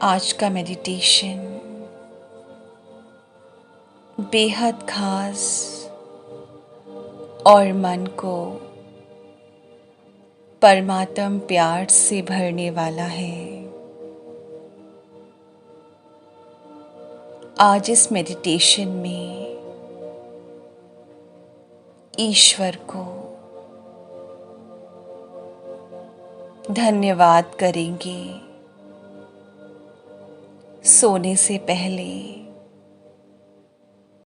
आज का मेडिटेशन बेहद खास और मन को परमात्म प्यार से भरने वाला है। आज इस मेडिटेशन में ईश्वर को धन्यवाद करेंगे। सोने से पहले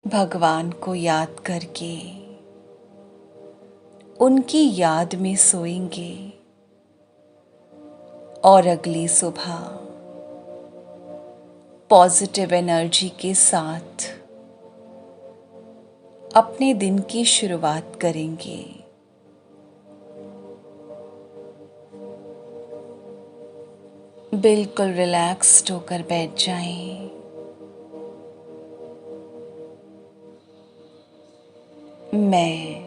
भगवान को याद करके उनकी याद में सोएंगे और अगली सुबह पॉजिटिव एनर्जी के साथ अपने दिन की शुरुआत करेंगे। बिल्कुल रिलैक्स्ड होकर बैठ जाएं। मैं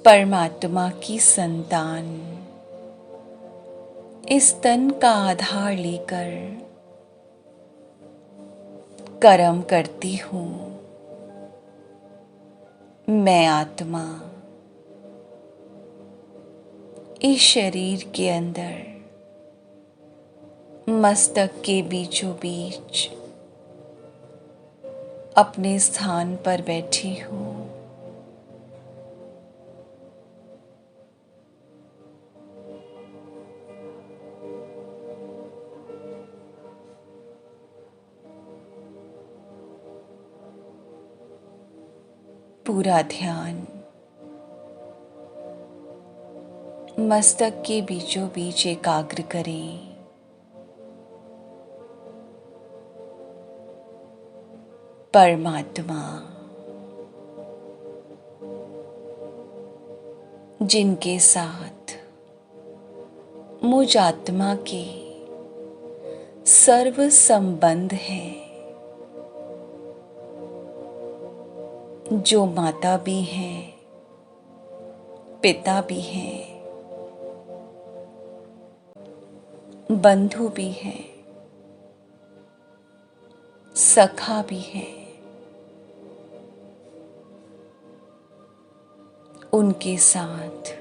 परमात्मा की संतान इस तन का आधार लेकर कर्म करती हूँ। मैं आत्मा इस शरीर के अंदर मस्तक के बीचों बीच अपने स्थान पर बैठी हूँ। पूरा ध्यान मस्तक के बीचों बीच एकाग्र करें। परमात्मा जिनके साथ मुझ आत्मा के सर्व संबंध है, जो माता भी हैं, पिता भी हैं, बंधु भी हैं, सखा भी है, उनके साथ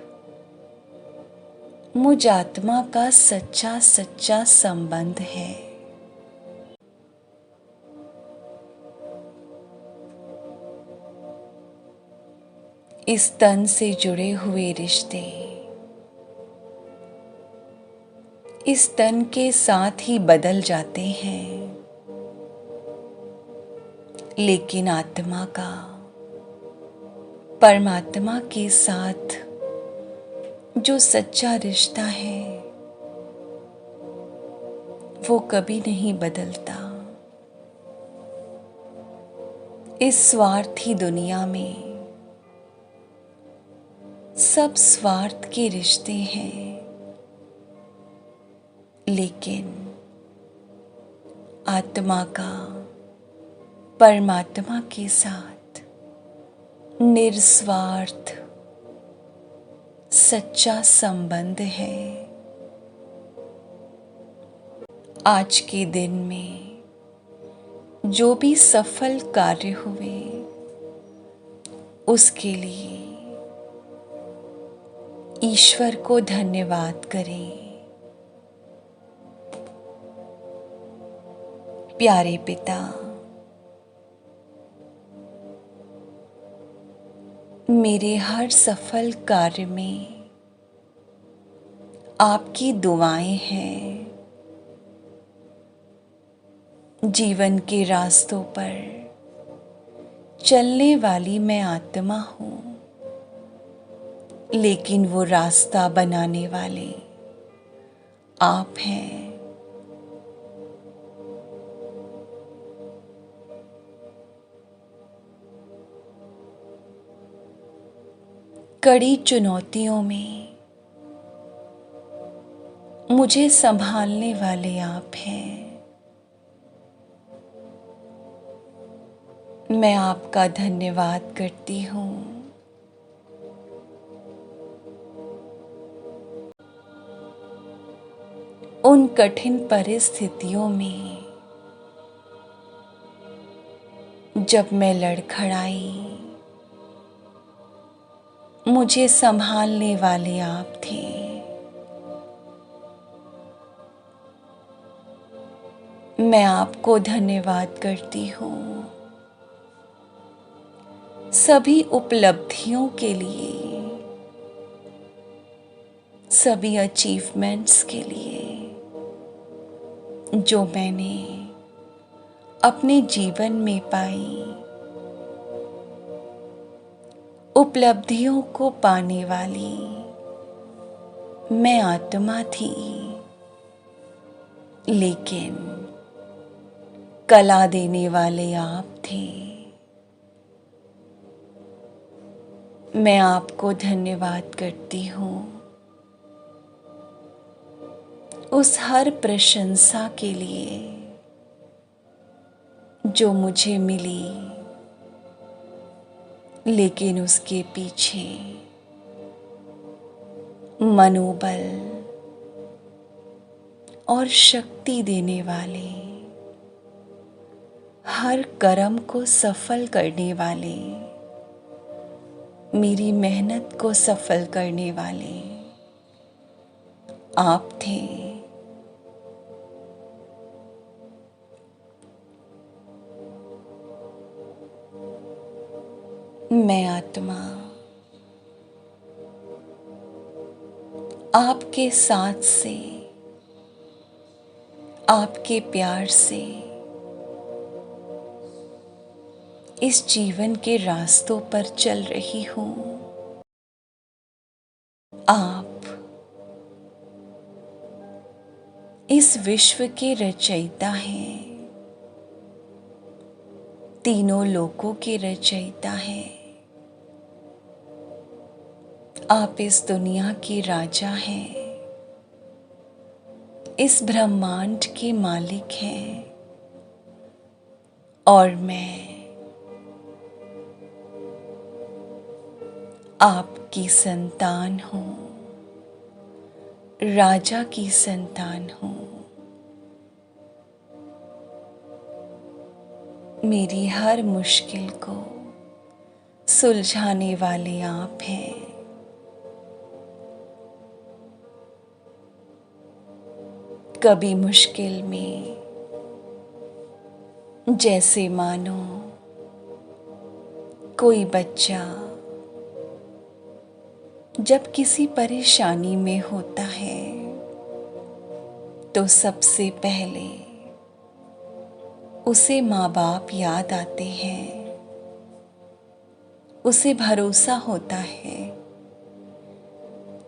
मुझ आत्मा का सच्चा सच्चा संबंध है। इस तन से जुड़े हुए रिश्ते इस तन के साथ ही बदल जाते हैं, लेकिन आत्मा का परमात्मा के साथ जो सच्चा रिश्ता है वो कभी नहीं बदलता। इस स्वार्थी दुनिया में सब स्वार्थ के रिश्ते हैं, लेकिन आत्मा का परमात्मा के साथ निस्वार्थ सच्चा संबंध है। आज के दिन में जो भी सफल कार्य हुए उसके लिए ईश्वर को धन्यवाद करें। प्यारे पिता, मेरे हर सफल कार्य में आपकी दुआएं हैं। जीवन के रास्तों पर चलने वाली मैं आत्मा हूँ, लेकिन वो रास्ता बनाने वाले आप हैं। कड़ी चुनौतियों में मुझे संभालने वाले आप हैं। मैं आपका धन्यवाद करती हूँ। उन कठिन परिस्थितियों में जब मैं लड़खड़ाई, मुझे संभालने वाले आप थे। मैं आपको धन्यवाद करती हूँ सभी उपलब्धियों के लिए, सभी अचीवमेंट्स के लिए जो मैंने अपने जीवन में पाई। उपलब्धियों को पाने वाली मैं आत्मा थी, लेकिन कला देने वाले आप थे। मैं आपको धन्यवाद करती हूँ उस हर प्रशंसा के लिए जो मुझे मिली, लेकिन उसके पीछे मनोबल और शक्ति देने वाले, हर कर्म को सफल करने वाले, मेरी मेहनत को सफल करने वाले आप थे। मैं आत्मा आपके साथ से, आपके प्यार से इस जीवन के रास्तों पर चल रही हूँ। आप इस विश्व के रचयिता हैं, तीनों लोकों के रचयिता हैं। आप इस दुनिया के राजा हैं, इस ब्रह्मांड के मालिक हैं, और मैं आपकी संतान हूँ, राजा की संतान हूँ। मेरी हर मुश्किल को सुलझाने वाले आप हैं। कभी मुश्किल में जैसे मानो कोई बच्चा जब किसी परेशानी में होता है तो सबसे पहले उसे माँ बाप याद आते हैं। उसे भरोसा होता है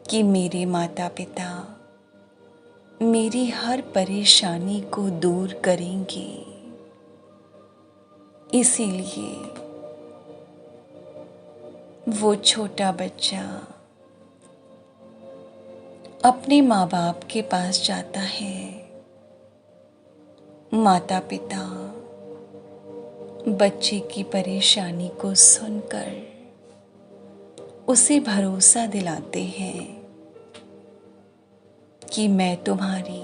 कि मेरे माता पिता मेरी हर परेशानी को दूर करेंगे। इसीलिए वो छोटा बच्चा अपने माँ बाप के पास जाता है। माता पिता बच्चे की परेशानी को सुनकर उसे भरोसा दिलाते हैं कि मैं तुम्हारी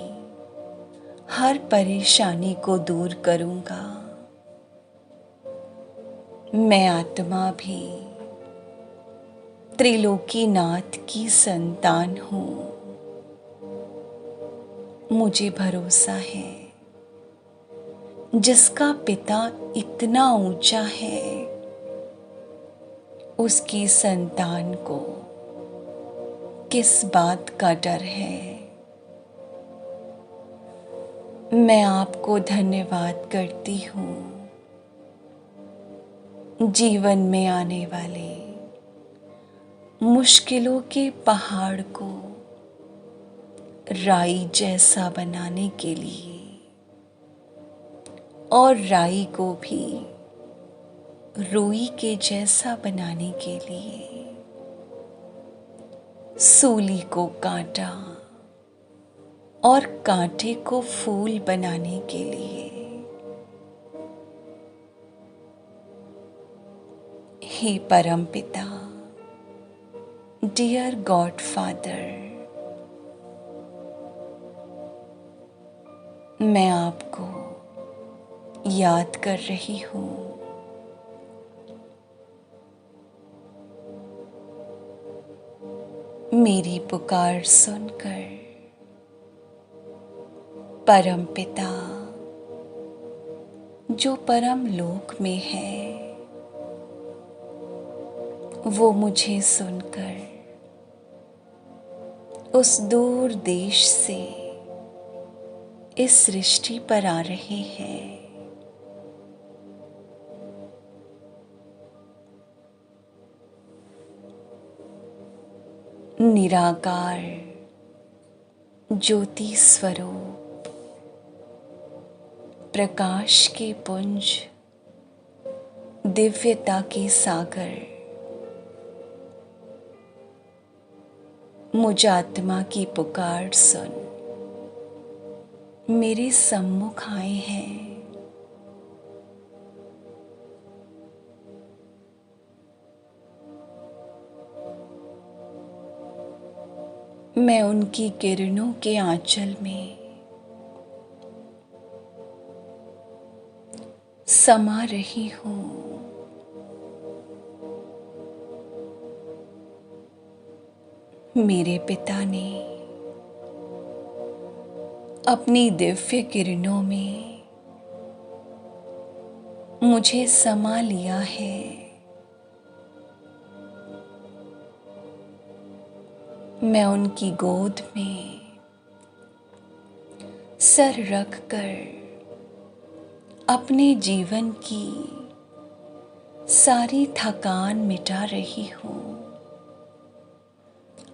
हर परेशानी को दूर करूंगा। मैं आत्मा भी त्रिलोकीनाथ की संतान हूँ। मुझे भरोसा है जिसका पिता इतना ऊंचा है, उसकी संतान को किस बात का डर है। मैं आपको धन्यवाद करती हूँ जीवन में आने वाले मुश्किलों के पहाड़ को राई जैसा बनाने के लिए, और राई को भी रुई के जैसा बनाने के लिए सूली को काटा और कांटे को फूल बनाने के लिए। हे परम पिता, डियर गॉड फादर, मैं आपको याद कर रही हूँ। मेरी पुकार सुनकर परम पिता जो परम लोक में है, वो मुझे सुनकर उस दूर देश से इस सृष्टि पर आ रहे हैं। निराकार ज्योति स्वरूप प्रकाश के पुंज, दिव्यता के सागर, मुझ आत्मा की पुकार सुन मेरे सम्मुख आए हैं। मैं उनकी किरणों के आंचल में समा रही हूँ। मेरे पिता ने अपनी दिव्य किरणों में मुझे समा लिया है। मैं उनकी गोद में सर रख कर अपने जीवन की सारी थकान मिटा रही हूँ।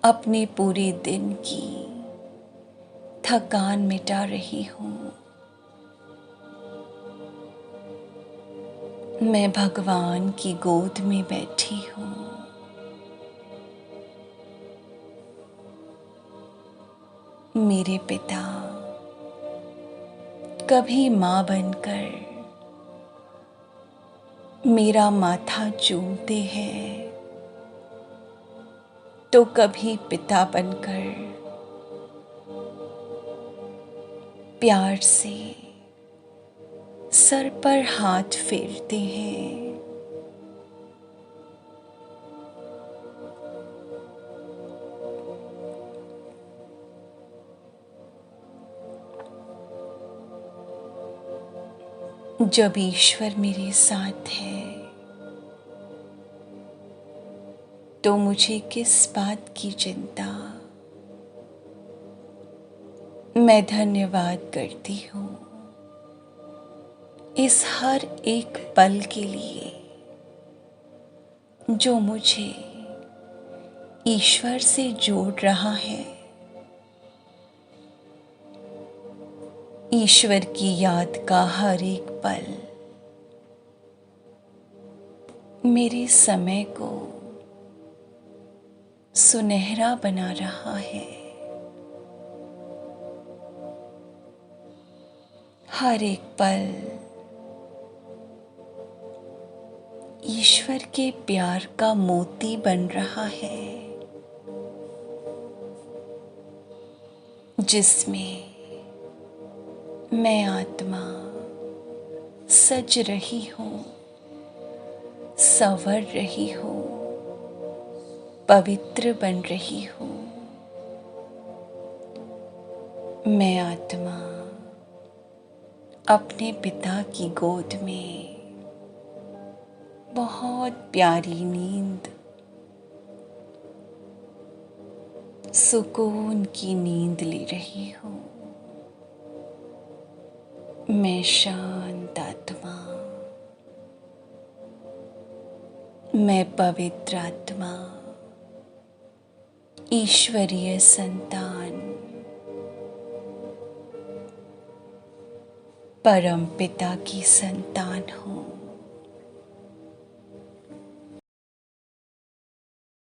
अपने पूरे दिन की थकान मिटा रही हूँ। मैं भगवान की गोद में बैठी हूँ। मेरे पिता कभी माँ बनकर मेरा माथा चूमते हैं, तो कभी पिता बनकर प्यार से सर पर हाथ फेरते हैं। जब ईश्वर मेरे साथ है तो मुझे किस बात की चिंता। मैं धन्यवाद करती हूँ इस हर एक पल के लिए जो मुझे ईश्वर से जोड़ रहा है। ईश्वर की याद का हर एक पल मेरे समय को सुनहरा बना रहा है। हर एक पल ईश्वर के प्यार का मोती बन रहा है, जिसमें मैं आत्मा सज रही हूँ, संवर रही हूँ, पवित्र बन रही हूँ। मैं आत्मा अपने पिता की गोद में बहुत प्यारी नींद, सुकून की नींद ले रही हूँ। मैं शांत आत्मा, मैं पवित्र आत्मा, ईश्वरीय संतान, परम पिता की संतान हूँ।